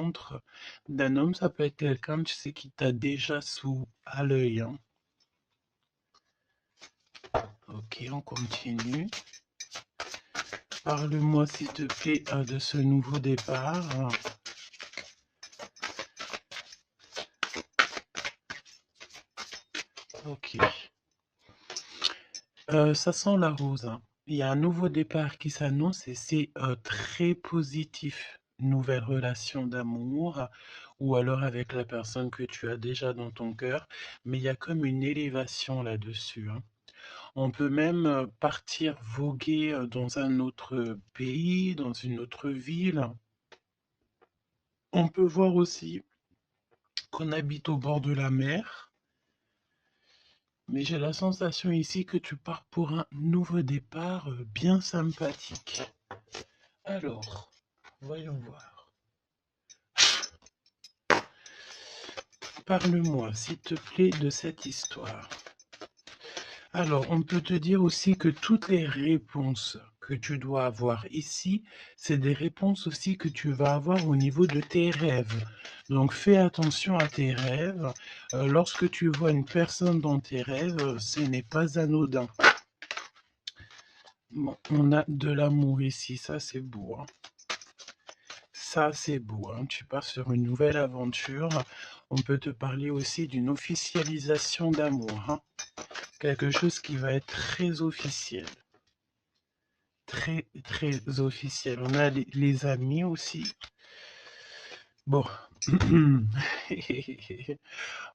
rencontre d'un homme, ça peut être quelqu'un, tu sais, qui t'a déjà à l'œil, hein. Ok, on continue. Parle-moi, s'il te plaît, de ce nouveau départ. Ok. Ça sent la rose, hein. Il y a un nouveau départ qui s'annonce et c'est très positif. Nouvelle relation d'amour ou alors avec la personne que tu as déjà dans ton cœur, mais il y a comme une élévation là-dessus, hein. On peut même partir voguer dans un autre pays, dans une autre ville. On peut voir aussi qu'on habite au bord de la mer, mais j'ai la sensation ici que tu pars pour un nouveau départ bien sympathique. Alors, voyons voir. Parle-moi, s'il te plaît, de cette histoire. Alors, on peut te dire aussi que toutes les réponses que tu dois avoir ici, c'est des réponses aussi que tu vas avoir au niveau de tes rêves. Donc, fais attention à tes rêves. Lorsque tu vois une personne dans tes rêves, ce n'est pas anodin. Bon, on a de l'amour ici, ça c'est beau, hein. Ça c'est beau, hein. Tu pars sur une nouvelle aventure. On peut te parler aussi d'une officialisation d'amour, hein. Quelque chose qui va être très officiel. Très, très officiel. On a les amis aussi. Bon.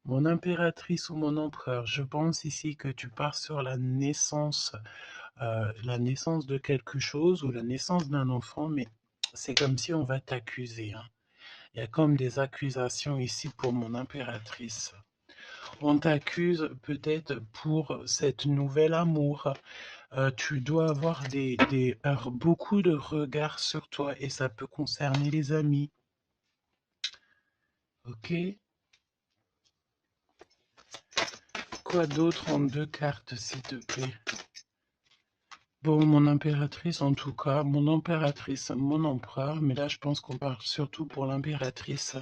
Mon impératrice ou mon empereur, je pense ici que tu pars sur la naissance de quelque chose ou la naissance d'un enfant, mais c'est comme si on va t'accuser, hein. Il y a comme des accusations ici pour mon impératrice. On t'accuse peut-être pour cette nouvel amour. Tu dois avoir beaucoup de regards sur toi et ça peut concerner les amis. Ok? Quoi d'autre en 2 cartes, s'il te plaît? Bon, mon impératrice, en tout cas, mon impératrice, mon empereur, mais là, je pense qu'on parle surtout pour l'impératrice.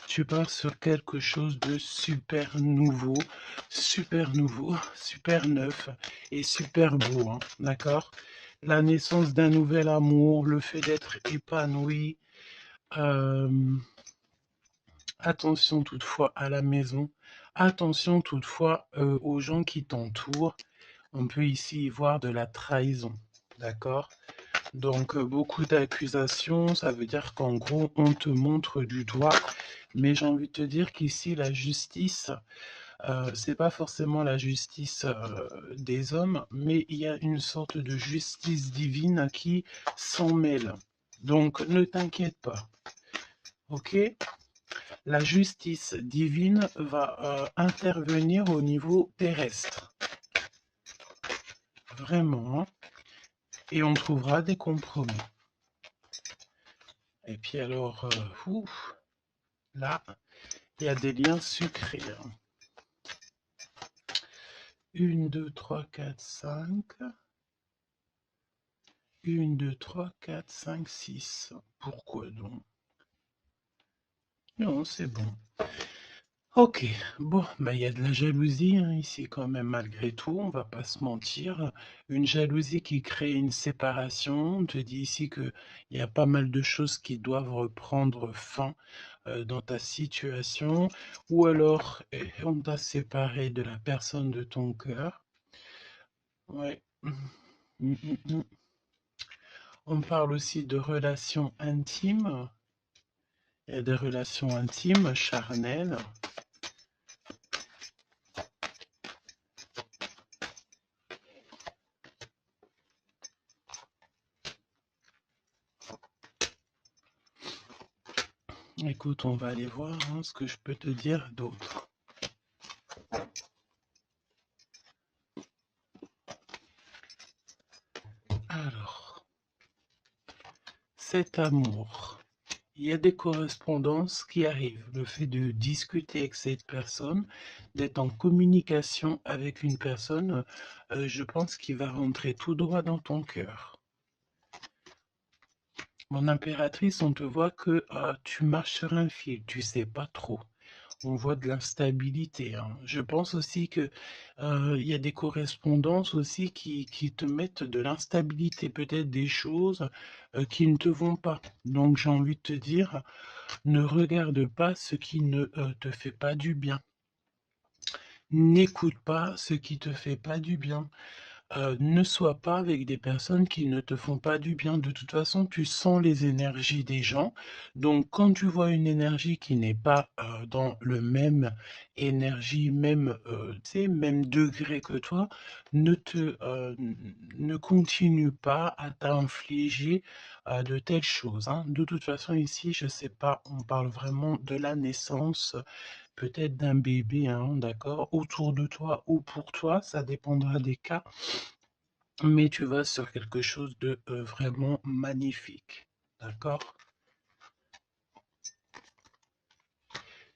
Tu pars sur quelque chose de super nouveau, super neuf et super beau, hein, d'accord? La naissance d'un nouvel amour, le fait d'être épanoui. euh, Attention toutefois à la maison, attention toutefois aux gens qui t'entourent. On peut ici y voir de la trahison, d'accord? Donc beaucoup d'accusations, ça veut dire qu'en gros on te montre du doigt, mais j'ai envie de te dire qu'ici la justice, c'est pas forcément la justice des hommes, mais il y a une sorte de justice divine qui s'en mêle. Donc ne t'inquiète pas, ok? La justice divine va intervenir au niveau terrestre, vraiment, hein. Et on trouvera des compromis. Et puis alors, là, il y a des liens sucrés, hein. 1, 2, 3, 4, 5. 1, 2, 3, 4, 5, 6. Pourquoi donc? Non, c'est bon. Ok, bon, bah, il y a de la jalousie hein, ici quand même malgré tout, on va pas se mentir. Une jalousie qui crée une séparation. On te dit ici que il y a pas mal de choses qui doivent reprendre fin dans ta situation, ou alors on t'a séparé de la personne de ton cœur. Ouais. Mm, mm, mm. On parle aussi de relations intimes. Il y a des relations intimes, charnelles. Écoute, on va aller voir hein, ce que je peux te dire d'autre. Alors, cet amour, il y a des correspondances qui arrivent. Le fait de discuter avec cette personne, d'être en communication avec une personne, je pense qu'il va rentrer tout droit dans ton cœur. Mon impératrice, on te voit que tu marches sur un fil, tu sais pas trop. On voit de l'instabilité, hein. Je pense aussi que il y a des correspondances aussi qui te mettent de l'instabilité, peut-être des choses qui ne te vont pas. Donc j'ai envie de te dire, ne regarde pas ce qui ne te fait pas du bien. N'écoute pas ce qui te fait pas du bien. Ne sois pas avec des personnes qui ne te font pas du bien. De toute façon, tu sens les énergies des gens. Donc, quand tu vois une énergie qui n'est pas dans le même énergie, même, tu sais, même degré que toi, ne continue pas à t'infliger de telles choses, hein. De toute façon, ici, je sais pas, on parle vraiment de la naissance, peut-être d'un bébé, hein, d'accord, autour de toi ou pour toi, ça dépendra des cas. Mais tu vas sur quelque chose de vraiment magnifique. D'accord?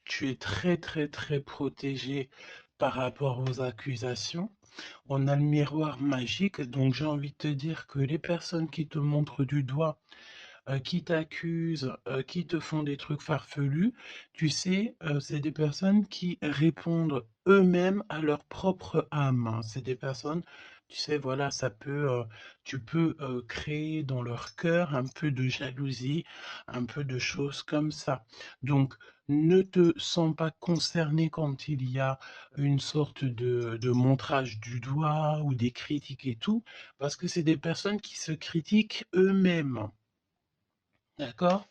Tu es très très très protégé par rapport aux accusations. On a le miroir magique, donc j'ai envie de te dire que les personnes qui te montrent du doigt, qui t'accusent, qui te font des trucs farfelus, tu sais, c'est des personnes qui répondent eux-mêmes à leur propre âme, hein. C'est des personnes, tu sais, voilà, tu peux créer dans leur cœur un peu de jalousie, un peu de choses comme ça. Donc, ne te sens pas concerné quand il y a une sorte de montrage du doigt ou des critiques et tout, parce que c'est des personnes qui se critiquent eux-mêmes. D'accord?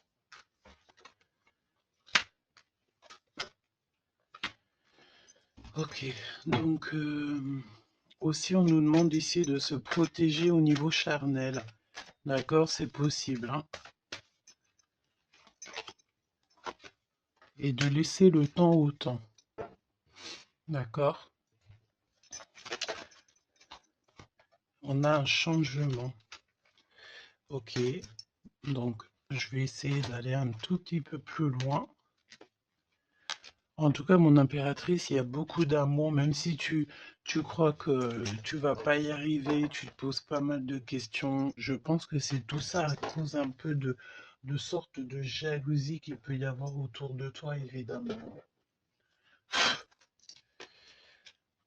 Ok. Donc, aussi, on nous demande ici de se protéger au niveau charnel. D'accord? C'est possible, hein. Et de laisser le temps au temps. D'accord? On a un changement. Ok. Donc, je vais essayer d'aller un tout petit peu plus loin. En tout cas, mon impératrice, il y a beaucoup d'amour, même si tu crois que tu vas pas y arriver, tu te poses pas mal de questions. Je pense que c'est tout ça à cause un peu de sorte de jalousie qu'il peut y avoir autour de toi, évidemment.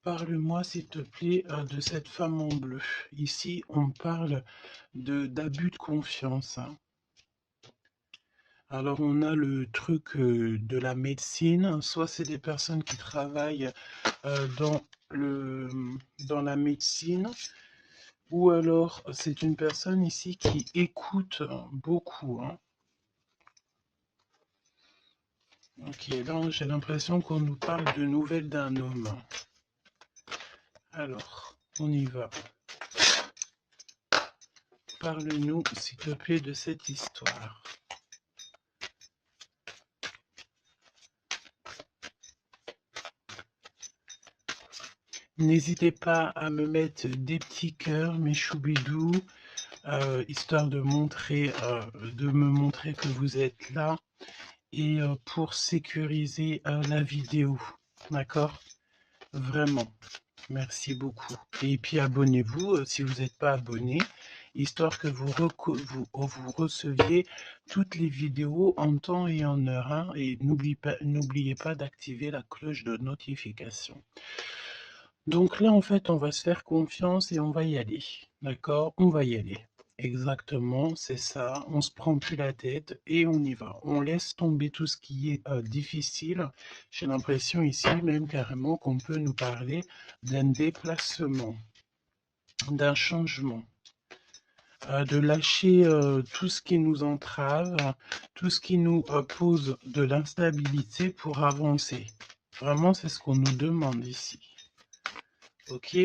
Parle-moi, s'il te plaît, de cette femme en bleu. Ici, on parle d'abus de confiance, hein. Alors, on a le truc de la médecine. Soit c'est des personnes qui travaillent dans dans la médecine, ou alors c'est une personne ici qui écoute beaucoup, hein. Ok, là j'ai l'impression qu'on nous parle de nouvelles d'un homme. Alors, on y va. Parle-nous, s'il te plaît, de cette histoire. N'hésitez pas à me mettre des petits cœurs, mes choubidous, histoire de me montrer que vous êtes là et pour sécuriser la vidéo. D'accord? Vraiment. Merci beaucoup. Et puis abonnez-vous si vous n'êtes pas abonné, histoire que vous receviez toutes les vidéos en temps et en heure, hein. Et n'oubliez pas d'activer la cloche de notification. Donc là, en fait, on va se faire confiance et on va y aller. D'accord? On va y aller. Exactement, c'est ça. On se prend plus la tête et on y va. On laisse tomber tout ce qui est difficile. J'ai l'impression ici même carrément qu'on peut nous parler d'un déplacement, d'un changement, de lâcher tout ce qui nous entrave, tout ce qui nous pose de l'instabilité pour avancer. Vraiment, c'est ce qu'on nous demande ici. Ok?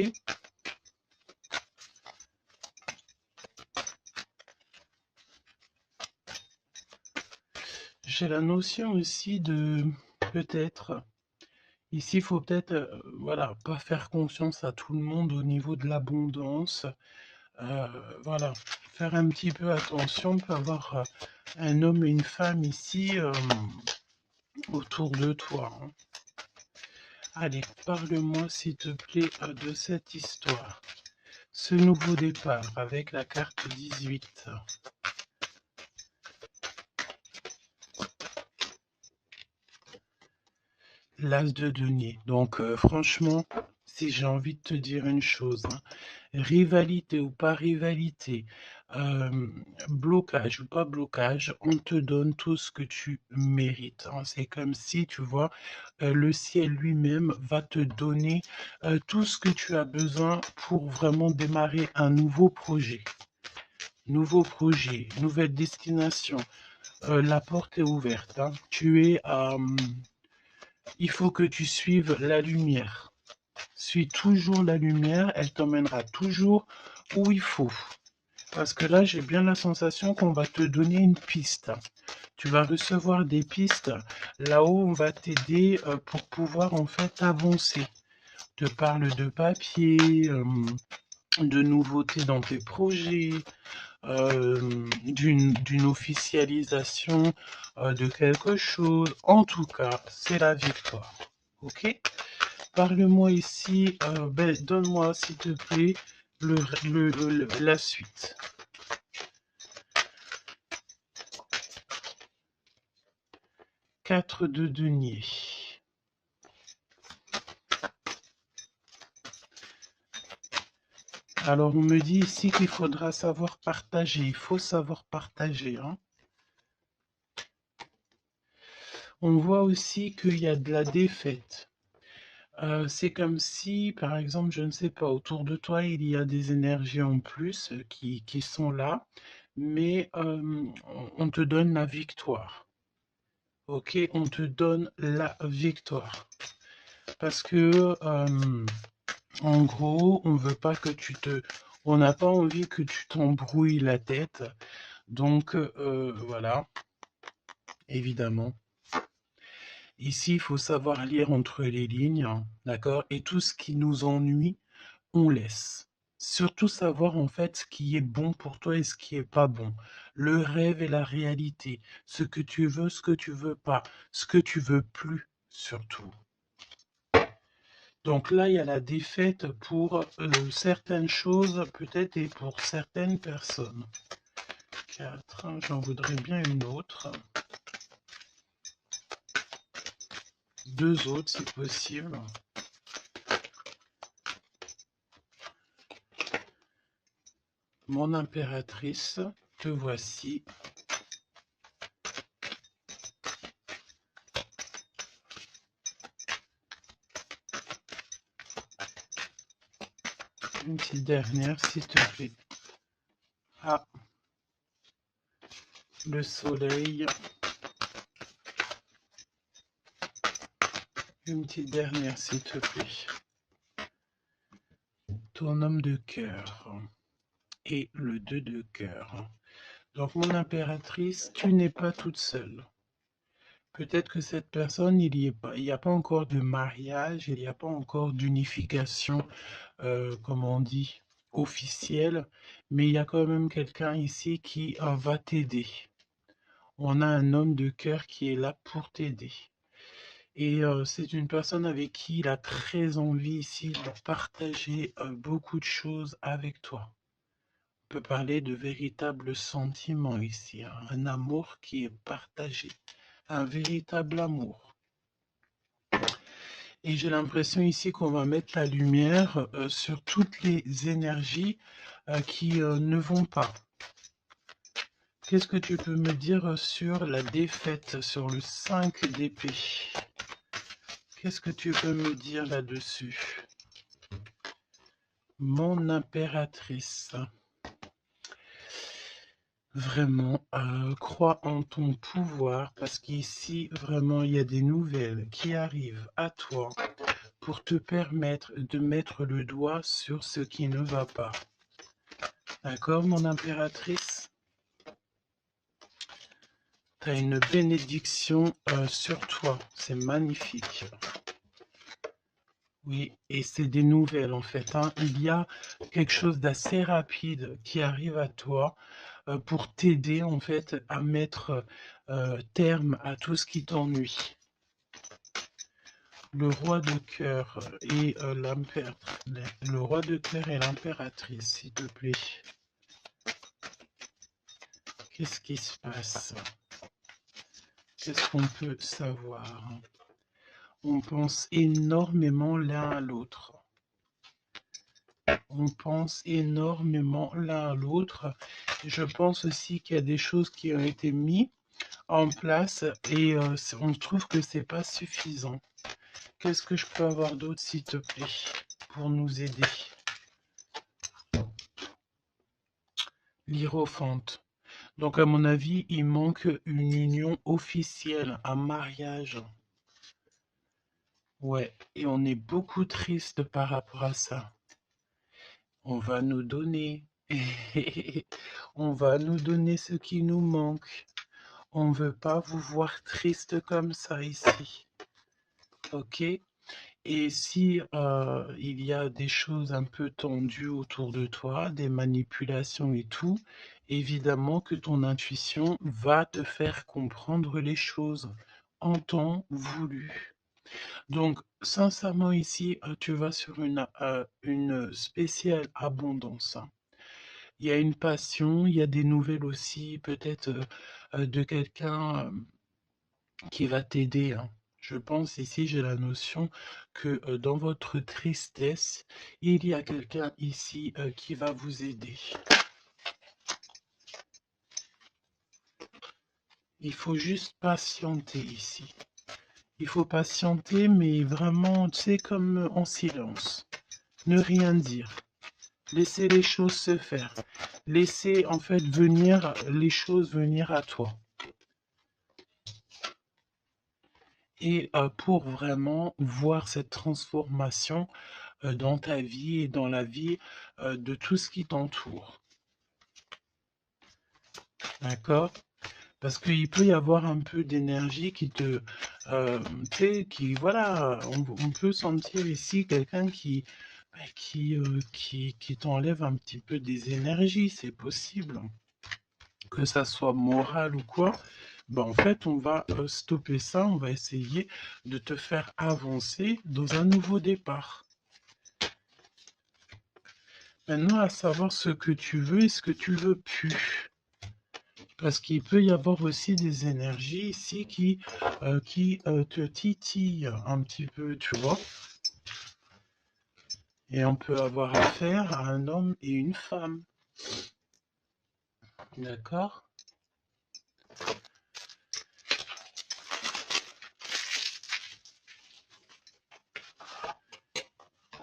J'ai la notion aussi de peut-être, ici il faut peut-être, voilà, pas faire confiance à tout le monde au niveau de l'abondance. Euh, voilà, faire un petit peu attention, on peut avoir un homme et une femme ici autour de toi, hein. Allez, parle-moi s'il te plaît de cette histoire. Ce nouveau départ avec la carte 18. l'as de denier. Donc, franchement, si j'ai envie de te dire une chose, hein, rivalité ou pas rivalité, euh, blocage ou pas blocage, on te donne tout ce que tu mérites, hein. C'est comme si, tu vois, le ciel lui-même va te donner tout ce que tu as besoin pour vraiment démarrer un nouveau projet. Nouveau projet, nouvelle destination. La porte est ouverte, hein. Il faut que tu suives la lumière. Suis toujours la lumière, elle t'emmènera toujours où il faut. Parce que là, j'ai bien la sensation qu'on va te donner une piste. Tu vas recevoir des pistes là-haut, on va t'aider pour pouvoir en fait avancer. On te parle de papier, de nouveautés dans tes projets, d'une officialisation de quelque chose. En tout cas, c'est la victoire. Ok? Parle-moi ici, donne-moi s'il te plaît la suite. 4 de denier. Alors, on me dit ici qu'il faudra savoir partager. Il faut savoir partager, hein. On voit aussi qu'il y a de la défaite. C'est comme si, par exemple, je ne sais pas, autour de toi, il y a des énergies en plus qui sont là, mais on te donne la victoire. Ok, on te donne la victoire. Parce que, en gros, on veut pas que on n'a pas envie que tu t'embrouilles la tête. Donc, voilà, évidemment. Ici, il faut savoir lire entre les lignes, hein, d'accord? Et tout ce qui nous ennuie, on laisse. Surtout savoir en fait ce qui est bon pour toi et ce qui est pas bon. Le rêve et la réalité. Ce que tu veux, ce que tu veux pas. Ce que tu veux plus, surtout. Donc là, il y a la défaite pour certaines choses, peut-être, et pour certaines personnes. 4, j'en voudrais bien une autre. 2 autres, si possible. Mon impératrice, te voici. Une petite dernière, s'il te plaît. Ah, le soleil. Une petite dernière, s'il te plaît. Ton homme de cœur. Et le 2 de cœur. Donc, mon impératrice, tu n'es pas toute seule. Peut-être que cette personne, il n'y a pas encore de mariage, il n'y a pas encore d'unification, comme on dit, officielle, mais il y a quand même quelqu'un ici qui va t'aider. On a un homme de cœur qui est là pour t'aider. Et c'est une personne avec qui il a très envie ici de partager beaucoup de choses avec toi. On peut parler de véritables sentiments ici, hein, un amour qui est partagé, un véritable amour. Et j'ai l'impression ici qu'on va mettre la lumière sur toutes les énergies qui ne vont pas. Qu'est-ce que tu peux me dire sur la défaite, sur le 5 d'épée? Qu'est-ce que tu peux me dire là-dessus? Mon impératrice. Vraiment, crois en ton pouvoir parce qu'ici, vraiment, il y a des nouvelles qui arrivent à toi pour te permettre de mettre le doigt sur ce qui ne va pas. D'accord, mon impératrice? Tu as une bénédiction sur toi. C'est magnifique. Oui, et c'est des nouvelles en fait, hein. Il y a quelque chose d'assez rapide qui arrive à toi pour t'aider en fait à mettre terme à tout ce qui t'ennuie. Le roi de cœur et le roi de cœur et l'impératrice, s'il te plaît. Qu'est-ce qui se passe? Qu'est-ce qu'on peut savoir? On pense énormément l'un à l'autre. On pense énormément l'un à l'autre. Je pense aussi qu'il y a des choses qui ont été mises en place et on trouve que c'est pas suffisant. Qu'est-ce que je peux avoir d'autre, s'il te plaît, pour nous aider? L'Hiérophante. Donc, à mon avis, il manque une union officielle, un mariage. Ouais, et on est beaucoup triste par rapport à ça. On va nous donner. On va nous donner ce qui nous manque. On ne veut pas vous voir triste comme ça ici. Ok? Et si il y a des choses un peu tendues autour de toi, des manipulations et tout, évidemment que ton intuition va te faire comprendre les choses en temps voulu. Donc, sincèrement, ici, tu vas sur une spéciale abondance, hein. Il y a une passion, il y a des nouvelles aussi, peut-être de quelqu'un qui va t'aider, hein. Je pense ici, j'ai la notion que dans votre tristesse, il y a quelqu'un ici qui va vous aider. Il faut juste patienter ici. Il faut patienter, mais vraiment, tu sais, comme en silence. Ne rien dire. Laisser les choses se faire. Laisser, en fait, venir, les choses venir à toi. Et pour vraiment voir cette transformation dans ta vie et dans la vie de tout ce qui t'entoure. D'accord? Parce qu'il peut y avoir un peu d'énergie qui te... tu sais, qui, voilà, on peut sentir ici quelqu'un qui t'enlève un petit peu des énergies, c'est possible. Que ça soit moral ou quoi, ben en fait, on va stopper ça, on va essayer de te faire avancer dans un nouveau départ. Maintenant, à savoir ce que tu veux et ce que tu veux plus. Parce qu'il peut y avoir aussi des énergies ici qui te titillent un petit peu, tu vois. Et on peut avoir affaire à un homme et une femme. D'accord?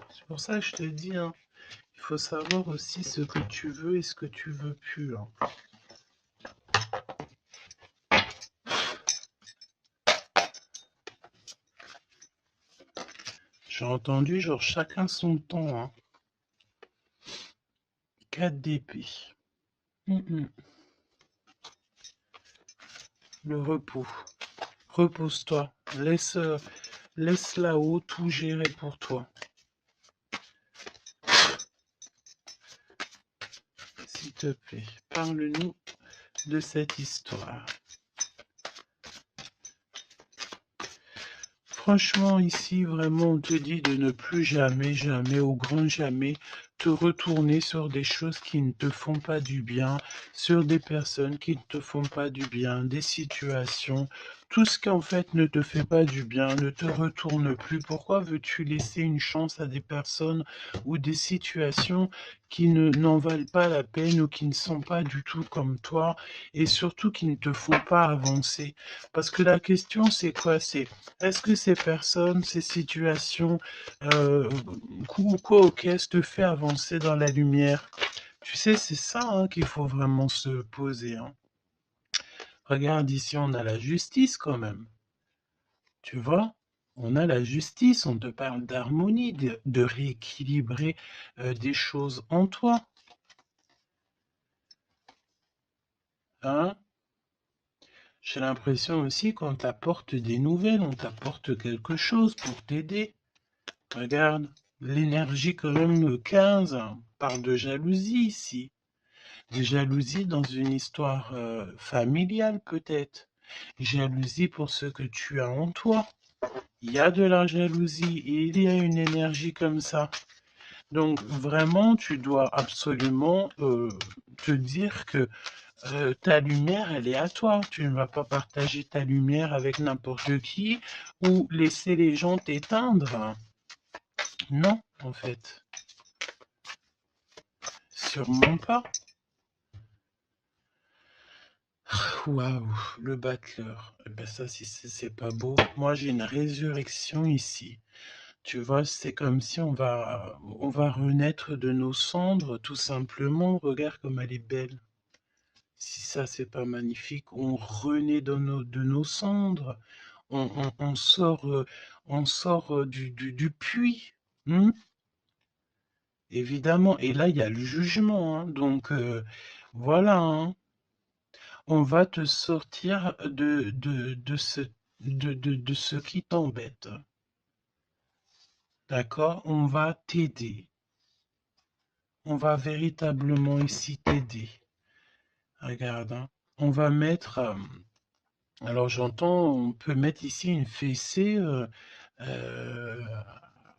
C'est pour ça que je te dis, hein, il faut savoir aussi ce que tu veux et ce que tu veux plus, hein. J'ai entendu, genre, chacun son temps, hein. 4 d'épée. Le repos. Repose-toi. Laisse là-haut tout gérer pour toi. S'il te plaît, parle-nous de cette histoire. Franchement, ici, vraiment, on te dit de ne plus jamais, jamais, au grand jamais, te retourner sur des choses qui ne te font pas du bien, sur des personnes qui ne te font pas du bien, des situations. Tout ce qui, en fait, ne te fait pas du bien, ne te retourne plus. Pourquoi veux-tu laisser une chance à des personnes ou des situations qui n'en valent pas la peine ou qui ne sont pas du tout comme toi et surtout qui ne te font pas avancer? Parce que la question, c'est quoi? C'est est-ce que ces personnes, ces situations, quoi ok, te fait avancer dans la lumière? Tu sais, c'est ça hein, qu'il faut vraiment se poser, hein. Regarde ici, on a la justice quand même. Tu vois? On a la justice, on te parle d'harmonie, de rééquilibrer des choses en toi. Hein? J'ai l'impression aussi qu'on t'apporte des nouvelles, on t'apporte quelque chose pour t'aider. Regarde, l'énergie quand même 15 parle de jalousie ici. De jalousie dans une histoire familiale peut-être. Jalousie pour ce que tu as en toi. Il y a de la jalousie et il y a une énergie comme ça. Donc vraiment, tu dois absolument te dire que ta lumière, elle est à toi. Tu ne vas pas partager ta lumière avec n'importe qui ou laisser les gens t'éteindre. Non, en fait. Sûrement pas. Waouh, le battleur. Eh ben ça, si c'est pas beau. Moi, j'ai une résurrection ici. Tu vois, c'est comme si on va renaître de nos cendres, tout simplement. Regarde comme elle est belle. Si ça, c'est pas magnifique, on renaît de nos cendres. On sort du puits. Hmm, évidemment. Et là, il y a le jugement, hein. Donc, voilà, hein. On va te sortir de ce qui t'embête. D'accord? On va t'aider. On va véritablement ici t'aider. Regarde, hein. On va mettre... alors j'entends, on peut mettre ici une fessée euh,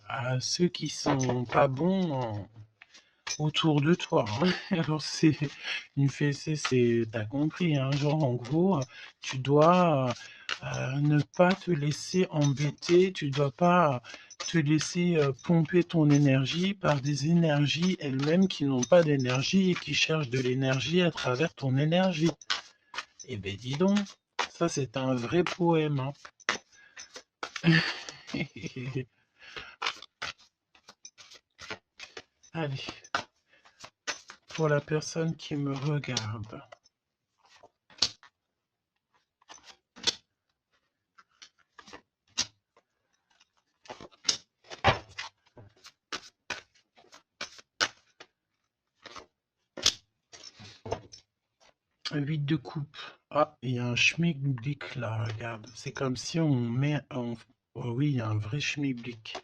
à ceux qui sont pas bons autour de toi, hein. Alors c'est une fessée, c'est, t'as compris, hein, genre en gros, tu dois ne pas te laisser embêter, tu dois pas te laisser pomper ton énergie par des énergies elles-mêmes qui n'ont pas d'énergie et qui cherchent de l'énergie à travers ton énergie. Eh ben dis donc, ça c'est un vrai poème, hein. Allez, pour la personne qui me regarde. 8 de coupe. Ah, il y a un schmilblick là, regarde. C'est comme si on met un... Oh oui, il y a un vrai schmilblick.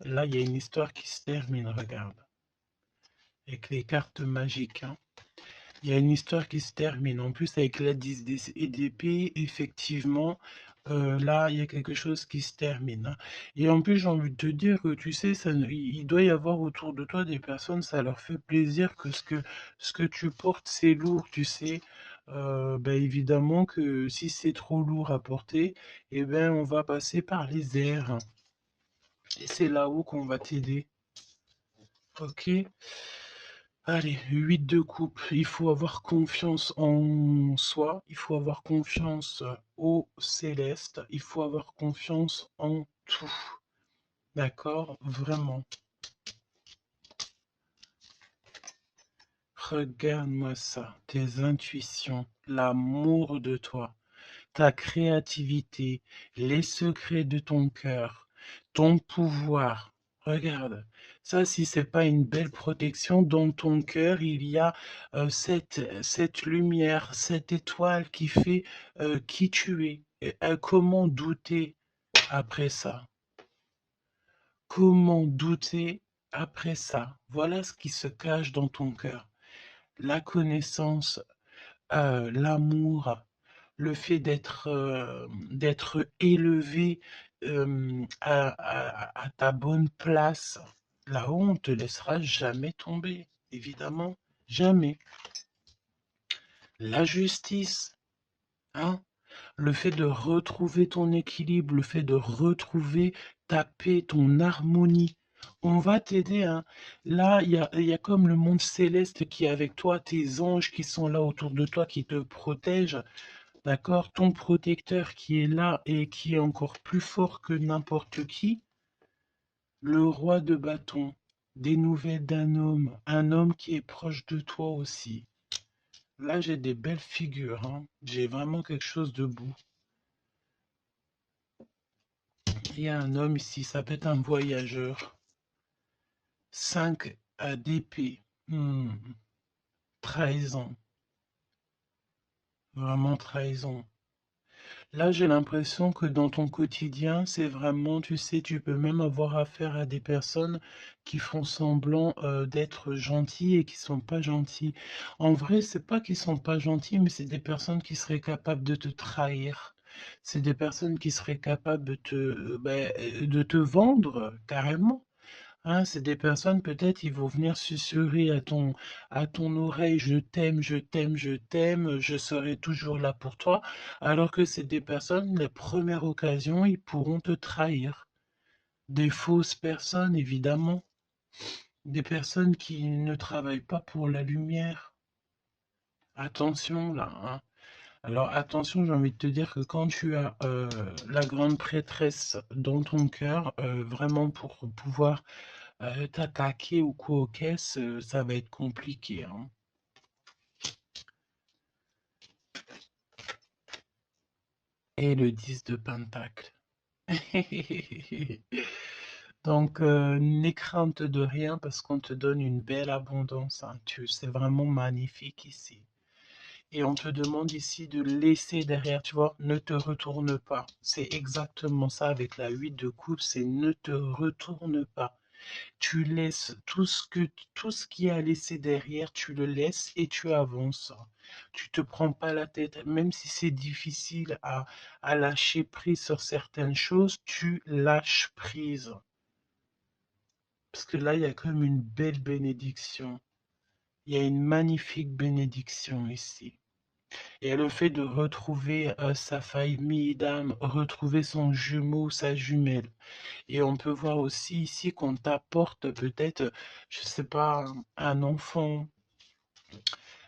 Là, il y a une histoire qui se termine, regarde. Avec les cartes magiques, hein. Il y a une histoire qui se termine. En plus, avec la 10 d'épée, effectivement, là, il y a quelque chose qui se termine, hein. Et en plus, j'ai envie de te dire que, tu sais, il doit y avoir autour de toi des personnes, ça leur fait plaisir que ce que tu portes, c'est lourd, tu sais. Ben, évidemment que si c'est trop lourd à porter, eh ben, on va passer par les airs. Et c'est là-haut qu'on va t'aider. Ok? Allez, 8 de coupe. Il faut avoir confiance en soi, il faut avoir confiance au céleste, il faut avoir confiance en tout. D'accord? Vraiment. Regarde-moi ça, tes intuitions, l'amour de toi, ta créativité, les secrets de ton cœur, ton pouvoir. Regarde, ça, si c'est pas une belle protection, dans ton cœur, il y a cette lumière, cette étoile qui fait qui tu es. Et, comment douter après ça? Comment douter après ça? Voilà ce qui se cache dans ton cœur. La connaissance, l'amour, le fait d'être élevé à ta bonne place, là-haut, on ne te laissera jamais tomber, évidemment, jamais. La justice, hein, le fait de retrouver ton équilibre, le fait de retrouver ta paix, ton harmonie. On va t'aider, hein. Là, il y a comme le monde céleste qui est avec toi, tes anges qui sont là autour de toi, qui te protègent. D'accord? Ton protecteur qui est là et qui est encore plus fort que n'importe qui, le roi de bâton, des nouvelles d'un homme, un homme qui est proche de toi aussi. Là, j'ai des belles figures, hein. J'ai vraiment quelque chose de beau. Il y a un homme ici, ça peut être un voyageur. 5 d'épée. Trahison. Vraiment trahison. Là, j'ai l'impression que dans ton quotidien, c'est vraiment, tu sais, tu peux même avoir affaire à des personnes qui font semblant d'être gentils et qui sont pas gentils. En vrai, c'est pas qu'ils sont pas gentils, mais c'est des personnes qui seraient capables de te trahir. C'est des personnes qui seraient capables de te vendre carrément. Hein, c'est des personnes, peut-être, ils vont venir susurrer à ton oreille, je t'aime, je t'aime, je t'aime, je serai toujours là pour toi, alors que c'est des personnes, les premières occasions, ils pourront te trahir. Des fausses personnes, évidemment, des personnes qui ne travaillent pas pour la lumière. Attention là, hein. Alors attention, j'ai envie de te dire que quand tu as la grande prêtresse dans ton cœur, vraiment pour pouvoir t'attaquer ou quoi aux caisses, ça va être compliqué, hein. Et le 10 de Pentacle. Donc, n'aie crainte de rien parce qu'on te donne une belle abondance, hein. C'est vraiment magnifique ici. Et on te demande ici de laisser derrière, tu vois, ne te retourne pas. C'est exactement ça avec la 8 de coupe, c'est ne te retourne pas. Tu laisses tout ce qui est à laisser derrière, tu le laisses et tu avances. Tu te prends pas la tête, même si c'est difficile à lâcher prise sur certaines choses, tu lâches prise. Parce que là, il y a comme une belle bénédiction. Il y a une magnifique bénédiction ici. Et le fait de retrouver sa famille d'âme, retrouver son jumeau, sa jumelle. Et on peut voir aussi ici qu'on t'apporte peut-être, je sais pas, un enfant.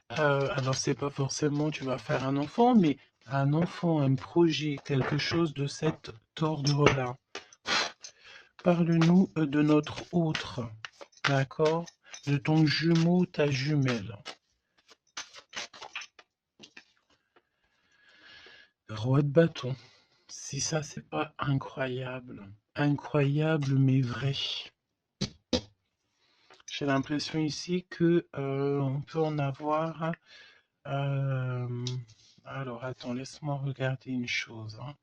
Alors c'est pas forcément tu vas faire un enfant, mais un enfant, un projet, quelque chose de cet ordre-là. Parle-nous de notre autre, d'accord? De ton jumeau, ta jumelle. Roi de bâton. Si ça, c'est pas incroyable. Incroyable, mais vrai. J'ai l'impression ici que on peut en avoir. euh, alors, attends, laisse-moi regarder une chose, hein.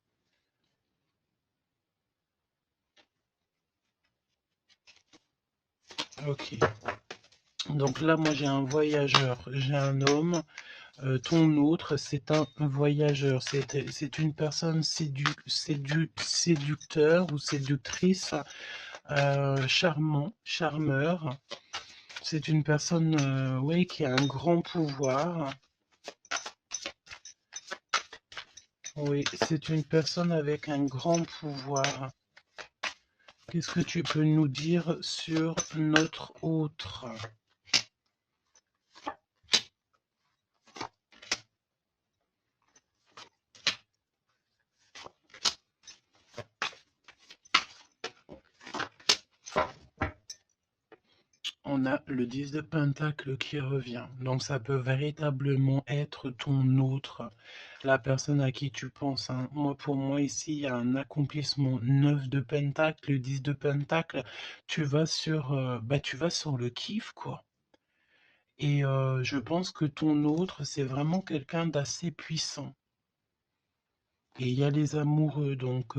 Ok. Donc là, moi, j'ai un voyageur, j'ai un homme. Ton autre, c'est un voyageur. C'est une personne séducteur ou séductrice, charmant, charmeur. C'est une personne, oui, qui a un grand pouvoir. Oui, c'est une personne avec un grand pouvoir. Qu'est-ce que tu peux nous dire sur notre autre? On a le 10 de Pentacle qui revient. Donc ça peut véritablement être ton autre, la personne à qui tu penses, hein. Moi, pour moi, ici, il y a un accomplissement 9 de Pentacle, le 10 de Pentacle. Tu vas sur le kiff, quoi. Et je pense que ton autre, c'est vraiment quelqu'un d'assez puissant. Et il y a les amoureux, donc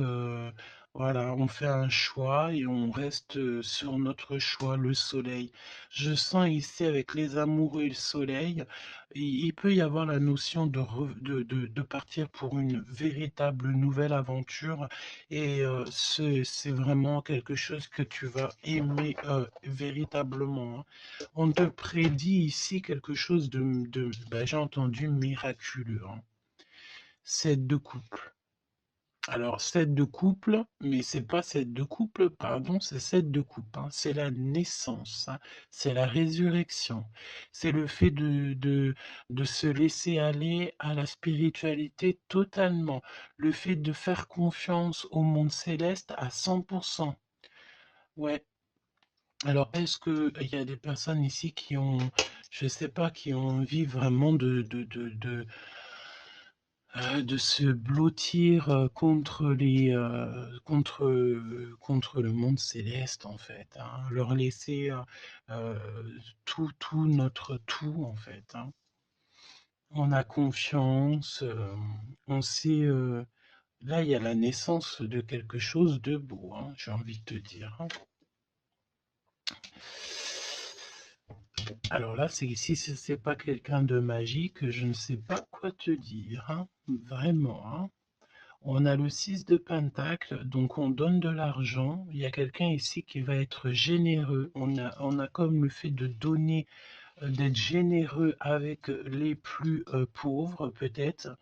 voilà, on fait un choix et on reste sur notre choix, le soleil. Je sens ici avec les amoureux et le soleil, il peut y avoir la notion de partir pour une véritable nouvelle aventure et c'est vraiment quelque chose que tu vas aimer véritablement, hein. On te prédit ici quelque chose j'ai entendu miraculeux, hein. 7 de couple. Alors, 7 de couple, mais c'est pas 7 de couple, pardon, c'est 7 de couple, hein. C'est la naissance, hein. C'est la résurrection. C'est le fait de se laisser aller à la spiritualité totalement. Le fait de faire confiance au monde céleste à 100%. Ouais. Alors, est-ce que il y a des personnes ici qui ont, je sais pas, qui ont envie vraiment de se blottir contre le monde céleste, en fait, hein. Leur laisser tout notre tout, en fait, hein. On a confiance, on sait. Là, il y a la naissance de quelque chose de beau, hein, j'ai envie de te dire, hein. Alors là, si c'est pas quelqu'un de magique, je ne sais pas quoi te dire, hein. Vraiment, hein. On a le 6 de Pentacle, donc on donne de l'argent. Il y a quelqu'un ici qui va être généreux. On a comme le fait de donner, d'être généreux avec les plus pauvres, peut-être.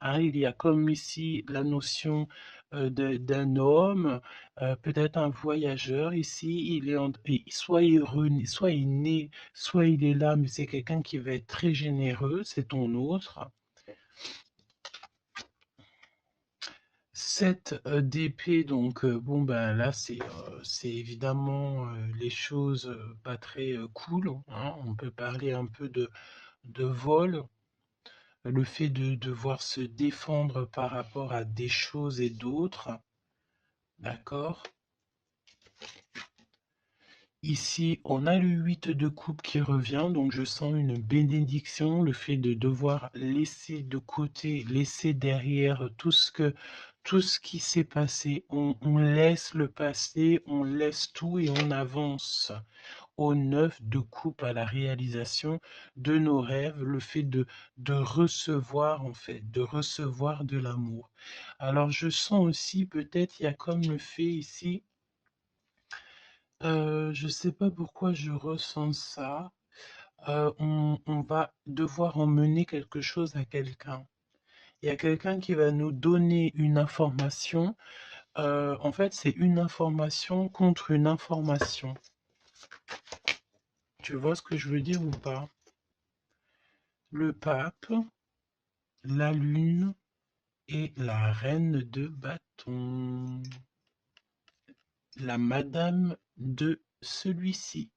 Hein, il y a comme ici la notion d'un homme, peut-être un voyageur ici, soit heureux, soit il est né, soit il est là, mais c'est quelqu'un qui va être très généreux, c'est ton autre. 7 d'épée, donc bon ben là c'est évidemment les choses pas très cool, hein. On peut parler un peu de vol, le fait de devoir se défendre par rapport à des choses et d'autres, d'accord? Ici, on a le 8 de coupe qui revient, donc je sens une bénédiction, le fait de devoir laisser de côté, laisser derrière tout ce qui s'est passé. On laisse le passé, on laisse tout et on avance au 9 de coupe à la réalisation de nos rêves, le fait de recevoir en fait, de recevoir de l'amour. Alors je sens aussi peut-être, il y a comme le fait ici, je sais pas pourquoi je ressens ça. On va devoir emmener quelque chose à quelqu'un. Il y a quelqu'un qui va nous donner une information. En fait, c'est une information contre une information. Tu vois ce que je veux dire ou pas? Le pape, la lune et la reine de bâton. La madame de celui-ci.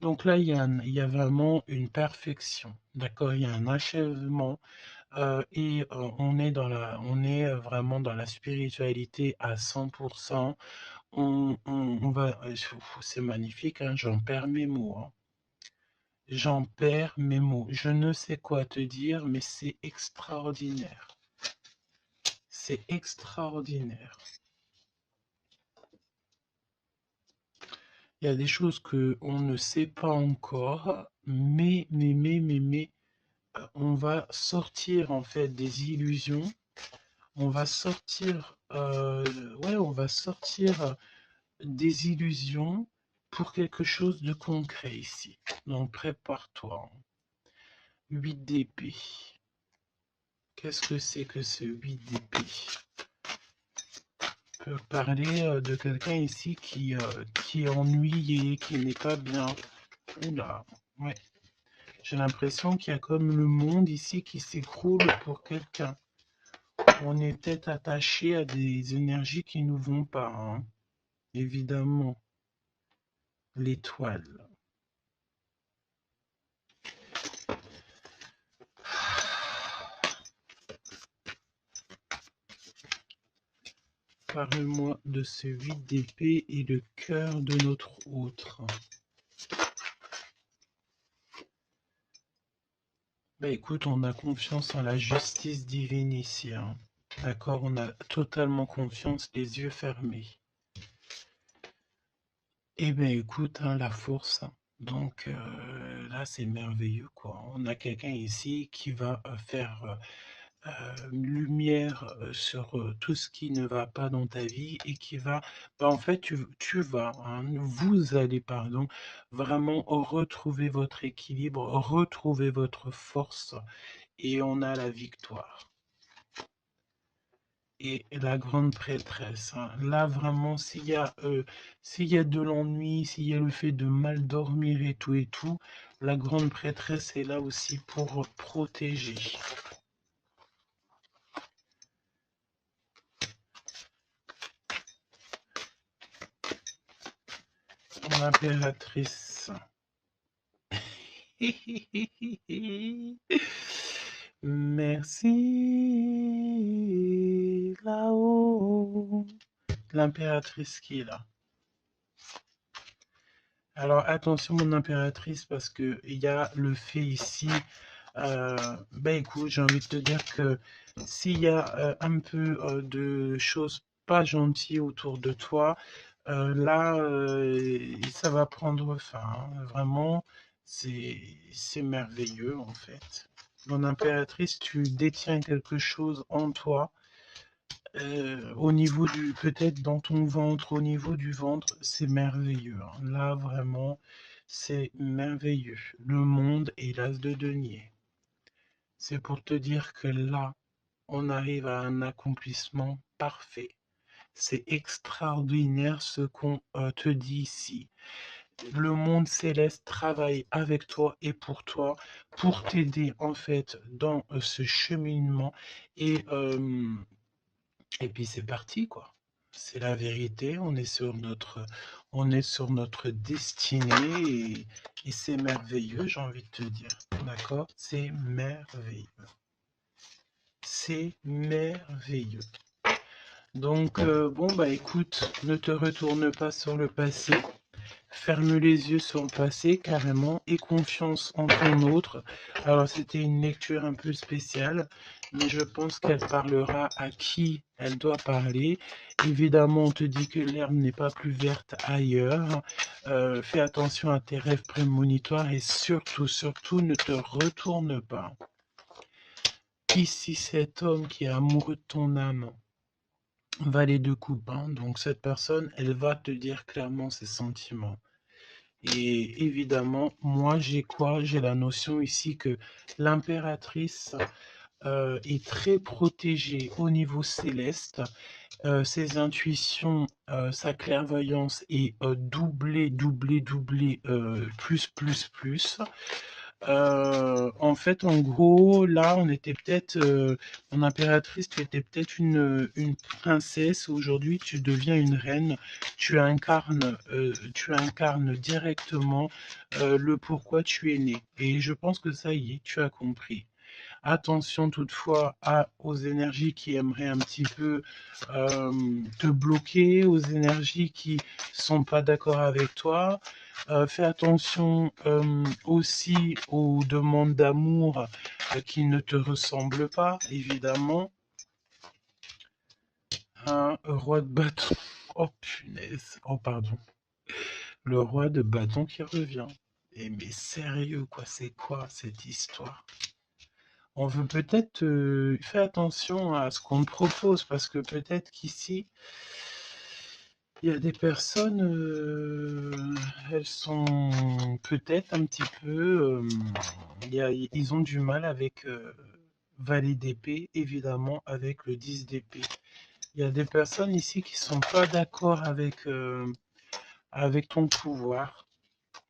Donc là, il y a vraiment une perfection, d'accord? Il y a un achèvement on est vraiment dans la spiritualité à 100%. On va, c'est magnifique, hein, j'en perds mes mots, hein. J'en perds mes mots. Je ne sais quoi te dire, mais c'est extraordinaire. C'est extraordinaire. Il y a des choses que on ne sait pas encore, mais on va sortir en fait des illusions. On va sortir, ouais, on va sortir des illusions pour quelque chose de concret ici. Donc prépare-toi. 8 d'épée. Qu'est-ce que c'est que ce 8 d'épée? On peut parler de quelqu'un ici qui est ennuyé, qui n'est pas bien. Oula, ouais. J'ai l'impression qu'il y a comme le monde ici qui s'écroule pour quelqu'un. On est peut-être attaché à des énergies qui ne nous vont pas, hein. Évidemment. L'étoile. Parle-moi de ce 8 d'épée et le cœur de notre autre. Bah écoute, on a confiance en la justice divine ici, hein. D'accord, on a totalement confiance, les yeux fermés. Eh bien écoute, hein, la force, hein. Donc là, c'est merveilleux, quoi. On a quelqu'un ici qui va faire lumière sur tout ce qui ne va pas dans ta vie et qui va, bah, en fait, tu vas, hein, vous allez, pardon, vraiment retrouver votre équilibre, retrouver votre force et on a la victoire. Et la grande prêtresse, hein. Là, vraiment, s'il y a de l'ennui, s'il y a le fait de mal dormir et tout, la grande prêtresse est là aussi pour protéger. L'impératrice. Merci là-haut. L'impératrice qui est là. Alors attention mon impératrice parce que il y a le fait ici. Ben écoute, j'ai envie de te dire que s'il y a un peu de choses pas gentilles autour de toi, là ça va prendre fin, hein. Vraiment, c'est merveilleux en fait. Mon impératrice, tu détiens quelque chose en toi Au niveau du, peut-être dans ton ventre, au niveau du ventre, c'est merveilleux, hein. Là, vraiment, c'est merveilleux. Le monde est l'as de denier. C'est pour te dire que là, on arrive à un accomplissement parfait. C'est extraordinaire ce qu'on te dit ici. Le monde céleste travaille avec toi et pour t'aider en fait dans ce cheminement et, euh, et puis c'est parti quoi. C'est la vérité, on est sur notre destinée et c'est merveilleux, j'ai envie de te dire. D'accord? C'est merveilleux. C'est merveilleux. Donc, bon, bah écoute, ne te retourne pas sur le passé. Ferme les yeux sur le passé carrément et confiance en ton autre. Alors c'était une lecture un peu spéciale, mais je pense qu'elle parlera à qui elle doit parler. Évidemment, on te dit que l'herbe n'est pas plus verte ailleurs. Fais attention à tes rêves prémonitoires et surtout, surtout, ne te retourne pas. Ici, cet homme qui est amoureux de ton âme, valet de coupe, hein, donc cette personne, elle va te dire clairement ses sentiments. Et évidemment, moi, j'ai quoi? J'ai la notion ici que l'impératrice est très protégée au niveau céleste. Ses intuitions, sa clairvoyance est doublée, doublée, doublée, plus, plus, plus. En fait, en gros, là, on était peut-être, mon impératrice, tu étais peut-être une princesse. Aujourd'hui, tu deviens une reine. Tu incarnes directement le pourquoi tu es né. Et je pense que ça y est, tu as compris. Attention toutefois aux énergies qui aimeraient un petit peu te bloquer, aux énergies qui sont pas d'accord avec toi. Fais attention aussi aux demandes d'amour qui ne te ressemblent pas, évidemment. Un roi de bâton. Oh punaise. Oh pardon. Le roi de bâton qui revient. Et mais sérieux quoi, c'est quoi cette histoire? On veut peut-être faire attention à ce qu'on te propose parce que peut-être qu'ici, il y a des personnes, elles sont peut-être un petit peu, ils ont du mal avec valet d'épée, évidemment, avec le 10 d'épée. Il y a des personnes ici qui sont pas d'accord avec ton pouvoir.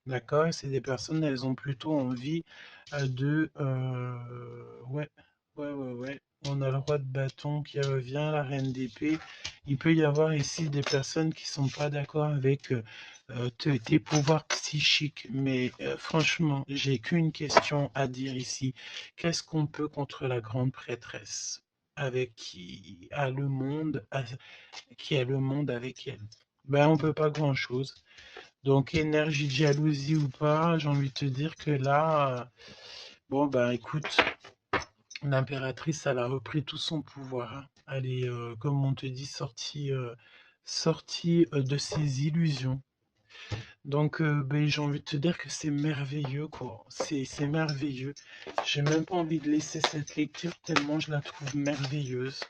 D'accord? C'est des personnes, elles ont plutôt envie de... ouais, ouais. On a le roi de bâton qui revient, la reine d'épée. Il peut y avoir ici des personnes qui sont pas d'accord avec tes pouvoirs psychiques. Mais franchement, j'ai qu'une question à dire ici. Qu'est-ce qu'on peut contre la grande prêtresse avec qui a le monde avec elle? Ben, on peut pas grand-chose. Donc, énergie de jalousie ou pas, j'ai envie de te dire que là, bon, bah écoute, l'impératrice, elle a repris tout son pouvoir, hein. Elle est, comme on te dit, sortie de ses illusions. Donc, ben, j'ai envie de te dire que c'est merveilleux, quoi. C'est merveilleux. J'ai même pas envie de laisser cette lecture tellement je la trouve merveilleuse.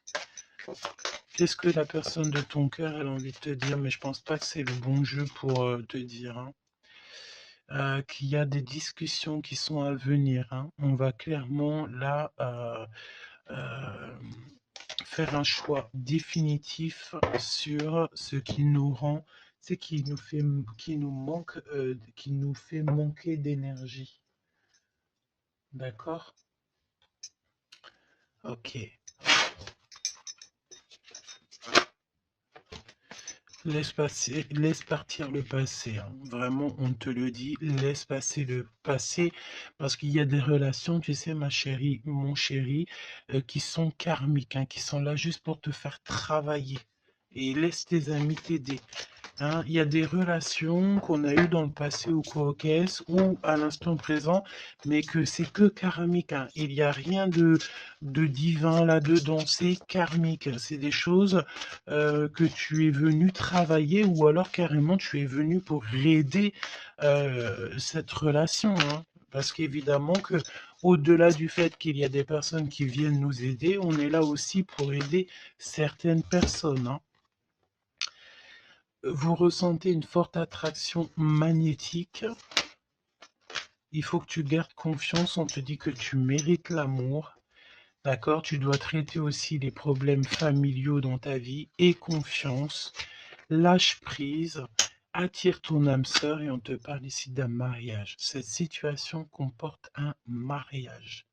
Qu'est-ce que la personne de ton cœur elle a envie de te dire? Mais je pense pas que c'est le bon jeu pour te dire, hein. Qu'il y a des discussions qui sont à venir, hein. On va clairement là faire un choix définitif sur ce qui nous rend, ce qui nous fait manquer d'énergie. D'accord? Ok. Laisse partir le passé, hein. Vraiment, on te le dit, laisse passer le passé, parce qu'il y a des relations, tu sais, ma chérie, mon chéri, qui sont karmiques, hein, qui sont là juste pour te faire travailler. Et laisse tes amis t'aider. Hein, il y a des relations qu'on a eues dans le passé ou quoi qu'est-ce, ou à l'instant présent, mais que c'est que karmique, hein. Il n'y a rien de divin là-dedans, c'est karmique. C'est des choses que tu es venu travailler ou alors carrément tu es venu pour aider cette relation, hein. Parce qu'évidemment que Au-delà du fait qu'il y a des personnes qui viennent nous aider, on est là aussi pour aider certaines personnes, hein. Vous ressentez une forte attraction magnétique. Il faut que tu gardes confiance. On te dit que tu mérites l'amour. D'accord? Tu dois traiter aussi les problèmes familiaux dans ta vie. Aie confiance. Lâche prise. Attire ton âme sœur et on te parle ici d'un mariage. Cette situation comporte un mariage.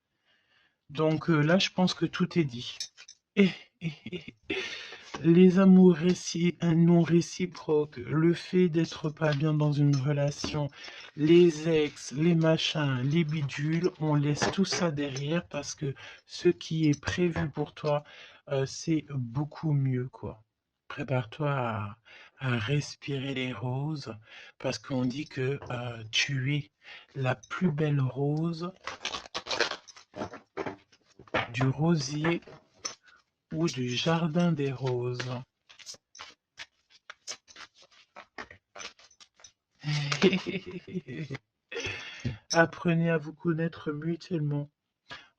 Donc là, je pense que tout est dit. Et, les amours non réciproques, le fait d'être pas bien dans une relation, les ex, les machins, les bidules, on laisse tout ça derrière parce que ce qui est prévu pour toi, c'est beaucoup mieux, quoi. Prépare-toi à respirer les roses parce qu'on dit que tu es la plus belle rose du rosier ou du jardin des roses. Apprenez à vous connaître mutuellement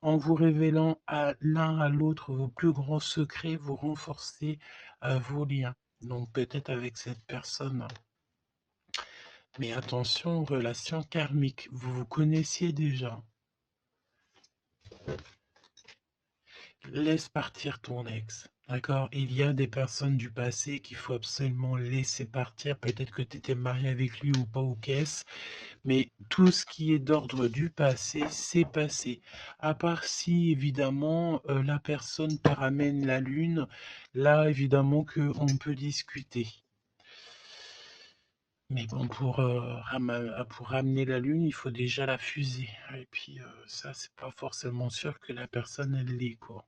en vous révélant à l'un à l'autre vos plus grands secrets, vous renforcez vos liens. Donc peut-être avec cette personne. Mais attention aux relations karmiques, vous vous connaissiez déjà. Laisse partir ton ex. D'accord? Il y a des personnes du passé qu'il faut absolument laisser partir. Peut-être que tu étais marié avec lui ou pas ou qu'est-ce. Mais tout ce qui est d'ordre du passé, c'est passé. À part si, évidemment, la personne te ramène la lune, là, évidemment, qu'on peut discuter. Mais bon, pour ramener la lune, il faut déjà la fuser. Et puis, ça, c'est pas forcément sûr que la personne, elle l'est, quoi.